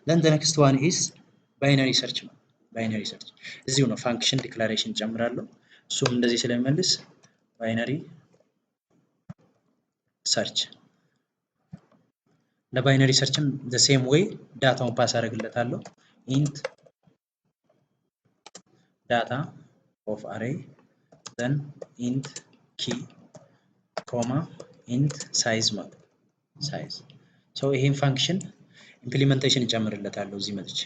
then the next one is binary search ነው binary search እዚሁ ነው function declaration ጨምራለሁ እሱም እንደዚህ ስለሚመልስ binary search ለባይነሪ ሰርችም the same way ዳታውን ፓስ አደርግለታለሁ int data of array then int key comma int size size so ይሄን function implementation ጨምርለታለሁ እዚህ መጥቼ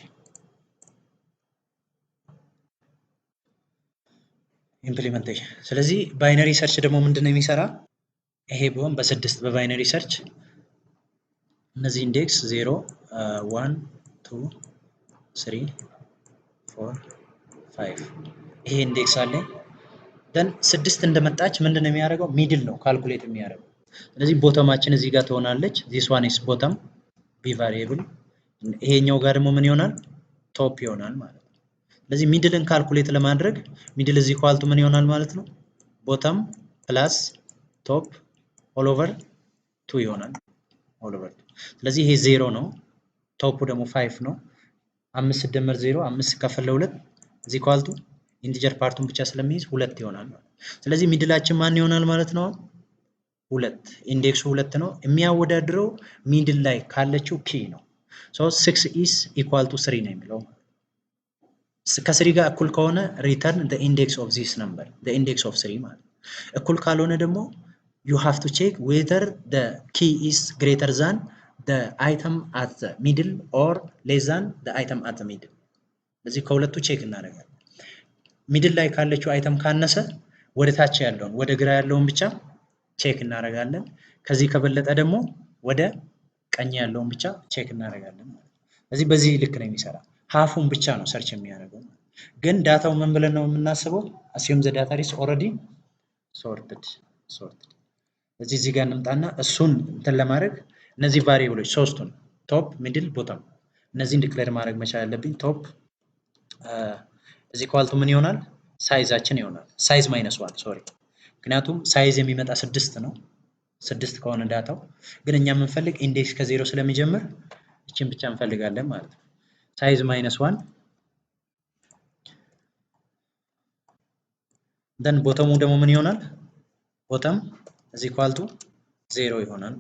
implementation ስለዚህ ባይነሪ ሰርች ደግሞ ምንድነው የሚሰራ ይሄ ቢሆን በ6 በባይነሪ ሰርች እነዚህ ኢንዴክስ 0 1 2 3 4 5 ይሄ ኢንዴክስ አለ then 6 እንደመጣች ምንድነው የሚያደርገው ሚድል ነው ካልኩሌት የሚያደርገው ስለዚህ ቦተማችን እዚህ ጋር ትሆናለች this one is bottom b variable ይሄኛው ጋር ደግሞ ምን ይሆናል ቶፕ ይሆናል ማለት ነው ስለዚህ ሚድልን ካልኩሌት ለማድረግ ሚድል እዚህ ኳልቱ ምን ይሆናል ማለት ነው bottom plus top all over 2 ይሆናል all over 2 ስለዚህ ይሄ 0 ነው ቶፑ ደግሞ 5 ነው 5 ሲደመር 0 5 ሲካፈል ለ2 እዚህ ኳልቱ ኢንቲጀር ፓርቱን ብቻ ስለሚይዝ 2 ይሆናል ማለት ስለዚህ ሚድላችን ማን ይሆናል ማለት ነው 2 ኢንዴክሱ 2 ነው የሚያወዳድረው ሚድል ላይ ካለችው ኪ ነው so 6 is equal to 3 ነው የሚለው ከ3 ጋር እኩል ከሆነ return the index of this number the index of 3 ማለት እኩል ካልሆነ ደግሞ you have to check whether the key is greater than the item at the middle or less than the item at the middle ስለዚህ ከሁለቱ ቼክ እናደርጋለን ሚድል ላይ ካለችው አይተም ካነሰ ወደ ታች ያለውን ወደ ግራ ያለውን ብቻ ቼክ እናደርጋለን ከዚህ ከበለጠ ደግሞ ወደ ቀኝ ያለውን ብቻ ቼክ እናደርጋለን ስለዚህ በዚህ ልክ ነው የሚሰራ ሃፉን ብቻ ነው ሰርች የሚያደርገው ግን ዳታው ምን ብለን ነው የምናስበው assume the data is already sorted እዚህ ጋር እንምጣና እሱን እንትን ለማድረግ እነዚህ ቫሪያብሎች ሶስቱን ቶፕ ሚድል ቦተም እነዚህን ዲክሌር ማድረግ መቻል አለብኝ ቶፕ እዚህ ኳልቱ ምን ይሆናል ሳይዛችን ይሆናል ሳይዝ -1 ሶሪ ምክንያቱም ሳይዝ የሚመጣ 6 ነው 6 ከሆነ ዳታው ግን እኛ የምንፈልግ ኢንዴክስ ከ0 ስለሚጀምር እቺን ብቻ እንፈልጋለን ማለት ነው ሳይዝ -1 then ቦተሙ ደግሞ ምን ይሆናል ቦተም እዚህ ኳልቱ 0 ይሆናል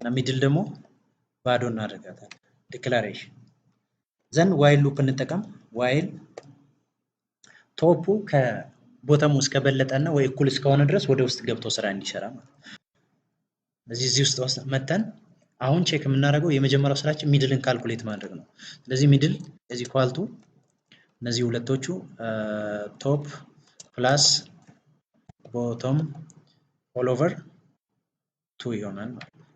እና ሚድል ደግሞ ባዶ እናደርጋታለን ዲክላሬሽን then while loop እንጠቀም while ቶፑ ከቦተሙ እስከ በለጠና ወይ እኩል እስከሆነ ድረስ ወደ ውስጥ ገብቶ ስራ እንዲሰራ ማለት እዚህ ውስጥ መተን አሁን ቼክ የምናደርገው የመጀመሪያው ስራችን ሚድልን ካልኩሌት ማድረግ ነው ስለዚህ ሚድል እዚህ ኳልቱ እነዚህ ሁለቶቹ ቶፕ ፕላስ ቦተም all over 2 ይሆናል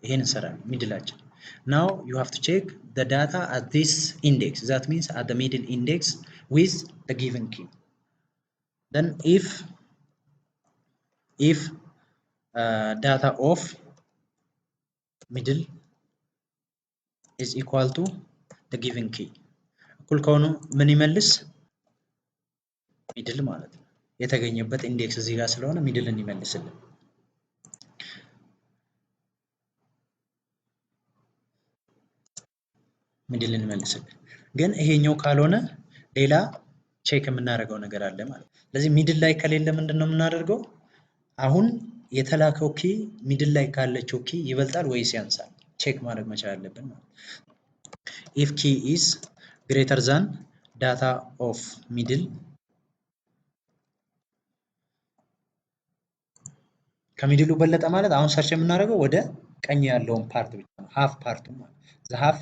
ይሄን እንሰራለን ሚድላችን now you have to check the data at this index that means at the middle index with the given key then if data of middle is equal to the given key እኩል ከሆነ ምን ይመልስ ሚድል ማለት ነው የተገኘበት ኢንዴክስ እዚህ ጋር ስለሆነ ሚድልን ይመልስልን ሚድልን ይመልስልን ግን ይሄኛው ካልሆነ ሌላ ቼክ የምናደርገው ነገር አለ ማለት ስለዚህ ሚድል ላይ ከሌለ ምንድነው የምናደርገው አሁን የተላከው ኪ ሚድል ላይ ካለችው ኪ ይበልጣል ወይስ ያንሳል ቼክ ማድረግ መቻል አለብን ማለት if key is greater than data of middle ከሚድሉ በለጠ ማለት አሁን ሰርች የምናደርገው ወደ ቀኝ ያለውን ፓርት ብቻ ነው half ፓርቱ ማለት the half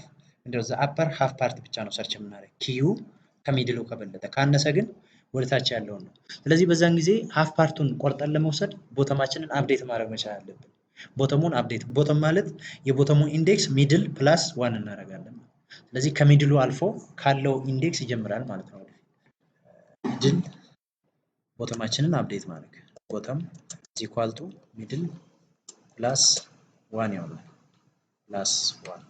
እንደው the upper half part ብቻ ነው ሰርች የምናደርገው ኪዩ ከሚድሉ ከበለጠ ካነሰ ግን ወደ ታች ያለው ነው ስለዚህ በዛን ጊዜ half ፓርቱን ቆርጠን ለመውሰድ ቦተማችንን አፕዴት ማድረግ መቻል አለብን ቦተሙን አፕዴት ቦተም ማለት የቦተሙን ኢንዴክስ ሚድል ፕላስ 1 እናደርጋለን ስለዚህ ከሚድሉ አልፎ ካለው ኢንዴክስ ይጀምራል ማለት ነው ሚድል ቦተማችንን አፕዴት ማድረግ ቦተም is equal to middle plus 1 ይሆናል plus 1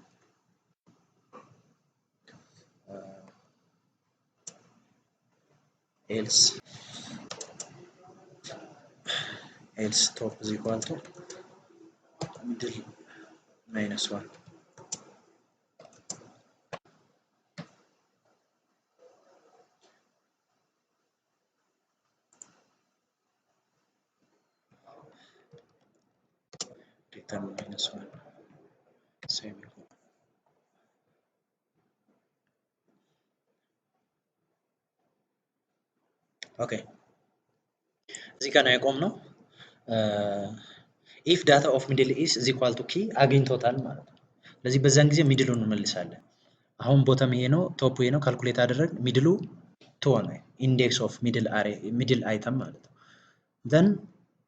else top is equal to middle -1 then -1 semicolon. ኦኬ እዚህ ጋር ነው ያቆምነው። ኢፍ ዳታ ኦፍ ሚድል ኢዝ ኢኳል ቱ ኪ አግኝቶታል ማለት ነው። ስለዚህ በዛን ጊዜ ሚድሉን እንመልሳለን። አሁን ቦተም ይሄ ነው፣ ቶፕ ይሄ ነው። ካልኩሌት አደረግ ሚድሉ 2 ሆነ። ኢንዴክስ ኦፍ ሚድል አይተም ማለት ነው። then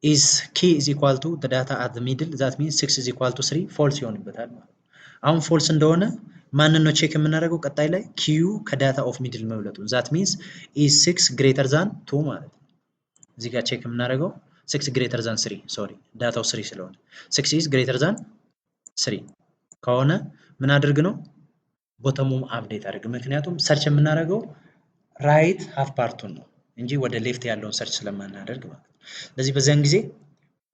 is key is equal to the data at the middle, that means 6 is equal to 3 ፎልስ ይሆንበታል ማለት ነው። አሁን ፎልስ እንደሆነ ማንን ነው ቼክ የምናደርገው? ቀጣይ ላይ ኪዩ ከዳታ ኦፍ ሚድል መብለጡ that means is 6 greater than 2 ማለት ነው። እዚህ ጋር ቼክ የምናደርገው 6 greater than 3 ሶሪ ዳታው 3 ስለሆነ 6 is greater than 3 ከሆነ ምን አድርግ ነው ቦተሙም አፕዴት አድርግ። ምክንያቱም ሰርች የምናደርገው ራይት ሃፍ ፓርቱን ነው እንጂ ወደ ሌፍት ያለውን ሰርች ስለማናደርግ ማለት ነው። ለዚህ በዛን ጊዜ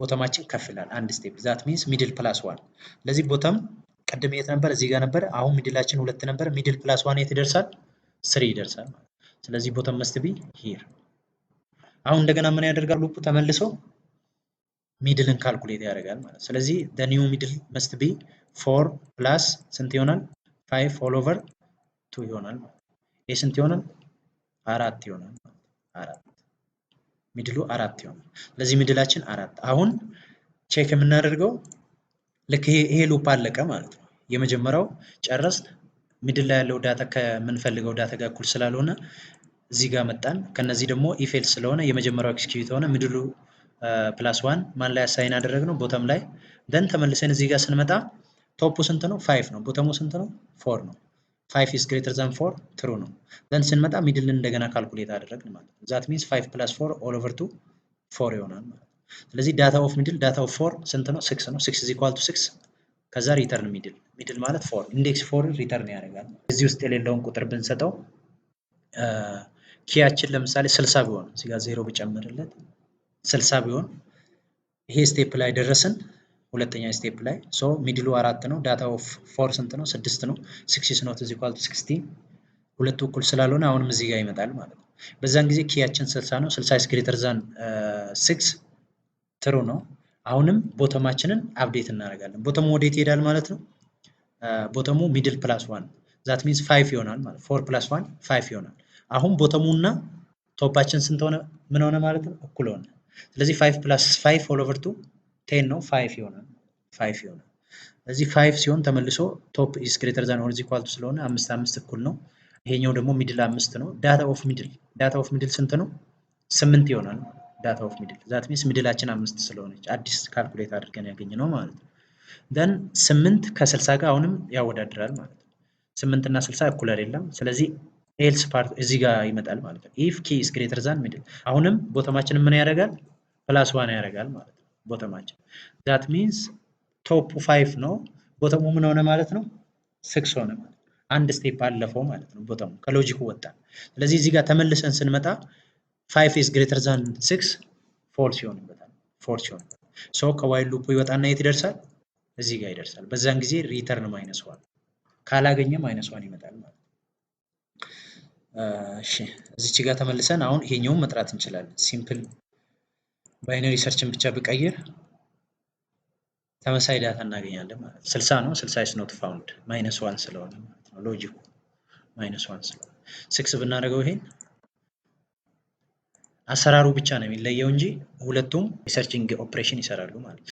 ቦተማችን ከፍ ይላል አንድ ስቴፕ that means middle plus 1። ለዚህ ቦተም ቀደም የት ነበር? እዚህ ጋር ነበር። አሁን ሚድላችን 2 ነበር። ሚድል ፕላስ 1 የት ይደርሳል? 3 ይደርሳል ማለት ነው። ስለዚህ ቦተም መስት ቢ ሂር። አሁን እንደገና ምን ያደርጋል? ሉፑ ተመልሶ ሚድልን ካልኩሌት ያደርጋል ማለት ነው። ስለዚህ the new middle must be 4 plus ስንት ይሆናል? 5 all over 2 ይሆናል ማለት ነው። ይሄ ስንት ይሆናል? 4 ይሆናል ማለት ነው። 4 ሚድሉ 4 ይሆናል። ስለዚህ ሚድላችን 4። አሁን ቼክ የምናደርገው ልክ ይሄ ሉፕ አለቀ ማለት ነው። የመጀመሪያው ጨረስ። ሚድል ላይ ያለው ዳታ ከምንፈልገው ዳታ ጋር እኩል ስላልሆነ እዚህ ጋር መጣን። ከነዚህ ደግሞ ኢፍ ኤልስ ስለሆነ የመጀመሪያው ኤክስኪዩት ሆነ። ሚድሉ ፕላስ 1 ማን ላይ አሳይን አደረግነው? ቦተም ላይ። ደን ተመልሰን እዚህ ጋር ስንመጣ ቶፑ ስንት ነው? 5 ነው። ቦተሙ ስንት ነው? 4 ነው። 5 is greater than 4 ትሩ ነው። ደን ስንመጣ ሚድልን እንደገና ካልኩሌት አደረግን ማለት ነው። that means 5 plus 4 all over 2 4 ይሆናል ማለት ነው። ስለዚህ ዳታ ኦፍ ሚድል ዳታ ኦፍ 4 ስንት ነው? 6 ነው። 6 is equal to 6 ከዛ ሪተርን ሚድል ማለት 4 ኢንዴክስ 4 ሪተርን ያደርጋል። እዚህ ውስጥ የሌለውን ቁጥር ብንሰጠው ኪያችን ለምሳሌ 60 ቢሆን እዚህ ጋር 0 ብጨምርለት 60 ቢሆን ይሄ ስቴፕ ላይ ደረስን። ሁለተኛ ስቴፕ ላይ ሶ ሚድሉ 4 ነው። ዳታ ኦፍ 4 ስንት ነው? 6 ነው። 6 is not equal to 16 ሁለቱ እኩል ስላልሆነ አሁንም እዚህ ጋር ይመጣል ማለት ነው። በዛን ጊዜ ኪያችን 60 ነው። 60 is greater than 6 ትሩ ነው። አሁንም ቦተማችንን አፕዴት እናደርጋለን። ቦተሙ ወዴት ይሄዳል ማለት ነው? ቦተሙ ሚድል ፕላስ 1 that means 5 ይሆናል ማለት 4 plus 1 5 ይሆናል። አሁን ቦተሙና ቶፓችን ስንት ሆነ? ምን ሆነ ማለት ነው? እኩል ሆነ። ስለዚህ 5 plus 5 all over 2 10 ነው። 5 ይሆናል 5 ይሆናል። ስለዚህ 5 ሲሆን ተመልሶ ቶፕ is greater than or is equal to ስለሆነ 5 5 እኩል ነው። ይሄኛው ደግሞ ሚድል 5 ነው። ዳታ ኦፍ ሚድል ስንት ነው? 8 ይሆናል። ዳታ ኦፍ ሚድል that means ሚድላችን 5 ስለሆነች አዲስ ካልኩሌት አድርገን ያገኘነው ማለት ነው። then 8 ከ60 ጋር አሁንም ያወዳድራል ማለት ነው። 8 እና 60 እኩል አይደለም። ስለዚህ ኤልስ ፓርት እዚህ ጋር ይመጣል ማለት ነው። if key is greater than middle አሁንም ቦተማችን ምን ያደርጋል? ፕላስ 1 ያደርጋል ማለት ነው ቦተማችን። that means ቶፑ 5 ነው። ቦተሙ ምን ሆነ ማለት ነው? 6 ሆነ ማለት ነው። አንድ ስቴፕ አለፈው ማለት ነው። ቦተሙ ከሎጂኩ ወጣ። ስለዚህ እዚህ ጋር ተመልሰን ስንመጣ 5 is greater than 6 ፎልስ ይሆንበታል። ፎልስ ይሆንበታል። ሶ ከዋይል ሉፑ ይወጣና የት ይደርሳል? እዚህ ጋር ይደርሳል። በዛን ጊዜ ሪተርን -1 ካላገኘ -1 ይመጣል ማለት ነው። እሺ እዚች ጋር ተመልሰን አሁን ይሄኛውን መጥራት እንችላለን። ሲምፕል ባይነሪ ሰርችን ብቻ ብቀይር ተመሳሳይ ዳታ እናገኛለን ማለት ነው። 60 ነው። 60 is not found -1 ስለሆነ ማለት ነው። ሎጂኩ -1 ስለሆነ 6 ብናደርገው ይሄን አሰራሩ ብቻ ነው የሚለየው እንጂ ሁለቱም ሪሰርችንግ ኦፕሬሽን ይሰራሉ ማለት ነው።